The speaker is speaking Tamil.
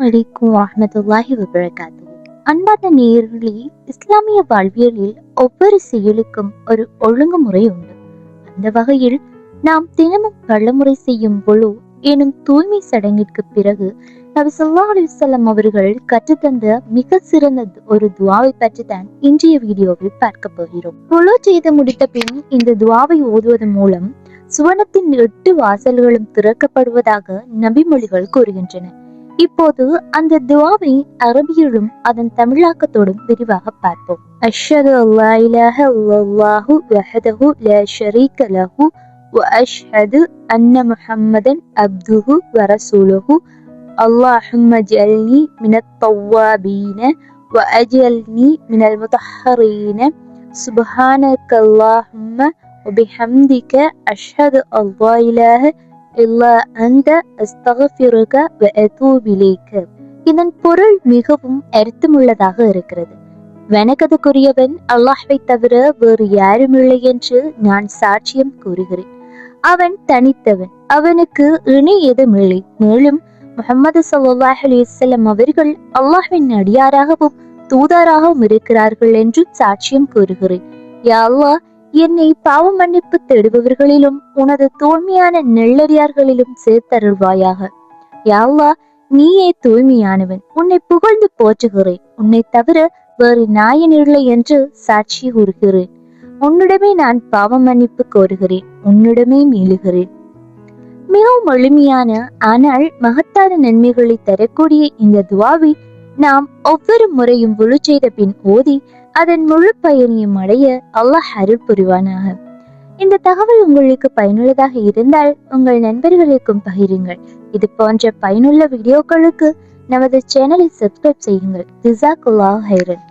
வலைக்கும் வரஹ்மத்துல்லாஹி வபரகாத்துஹு. அன்பார்ந்த நேயர்களே, இஸ்லாமிய வாழ்வியலில் ஒவ்வொரு செயலுக்கும் ஒரு ஒழுங்குமுறை உண்டு. அந்த வகையில் நாம் தினமும் பலமுறை செய்யும் ஒழு எனும் தூய்மை சடங்கிற்கு பிறகு நபி ஸல்லல்லாஹு அலைஹி வஸல்லம் அவர்கள் கற்றுத்தந்த மிக சிறந்த ஒரு துஆவை பற்றி தான் இன்றைய வீடியோவில் பார்க்க போகிறோம். ஒழு செய்து முடித்த பின் இந்த துஆவை ஓதுவதன் மூலம் சுவனத்தின் 8 வாசல்களும் திறக்கப்படுவதாக நபிமொழிகள் கூறுகின்றன. இப்போது அந்த துஆவை அரபியிலும் அதன் தமிழாக்கத்தோடும் விரிவாக பார்ப்போம். அஷ்ஹது அல்லா இலாஹ இல்லல்லாஹு வஹ்தஹு லா ஷரீக லஹு வ அஷ்ஹது அன்ன முஹம்மதன் அப்துஹு வ ரசூலுஹு அல்லாஹும்ம ஜஅல்னி மினத் தவ்வாபீன வ அஜல்னி மினல் முதஹ்ஹரீன சுப்ஹானக்கல்லாஹும்ம வ பிஹம்திக அஷ்ஹது அல்லா இலாஹ இல்லா அன்த அஸ்தக்ஃபிருக வ அதூபு இலைக. இதன் பொருள் மிகவும் அர்த்தமுள்ளதாக இருக்கிறது. வணக்கத்துக்குரியவன் அல்லாஹ்வை தவிர வேறு யாரும் இல்லை என்று நான் சாட்சியம் கூறுகிறேன். அவன் தனித்தவன், அவனுக்கு இணை ஏதுமில்லை. மேலும் முஹம்மது ஸல்லல்லாஹு அலைஹி வஸல்லம் அவர்கள் அல்லாஹ்வின் அடியாராகவும் தூதராகவும் இருக்கிறார்கள் என்று சாட்சியம் கூறுகிறேன். யா அல்லாஹ், என்னை பாவ மன்னிப்பு தேடுபவர்களிலும் உனது தூய்மையான நெல்லடியார்களிலும் சேர்த்தருள்வாயாக. யா அல்லாஹ், நீயே தூய்மையானவன், உன்னை புகழ்ந்து போற்றுகிறேன். உன்னை தவிர வேறு நாயன் இல்லை என்று சாட்சி கூறுகிறேன். உன்னிடமே நான் பாவ மன்னிப்பு கோருகிறேன், உன்னிடமே மீளுகிறேன். மிகவும் எளிமையான ஆனால் மகத்தான நன்மைகளை தரக்கூடிய இந்த துஆவை நாம் ஒவ்வொரு முறையும் ஒழு செய்த பின் ஓதி அதன் முழு பயனையும் அடைய அல்லாஹ் அருள் புரிவானாக. இந்த தகவல் உங்களுக்கு பயனுள்ளதாக இருந்தால் உங்கள் நண்பர்களுக்கும் பகிருங்கள். இது போன்ற பயனுள்ள வீடியோக்களுக்கு நமது சேனலை சப்ஸ்கிரைப் செய்யுங்கள். ஜஸாக்கல்லாஹு ஹைரன்.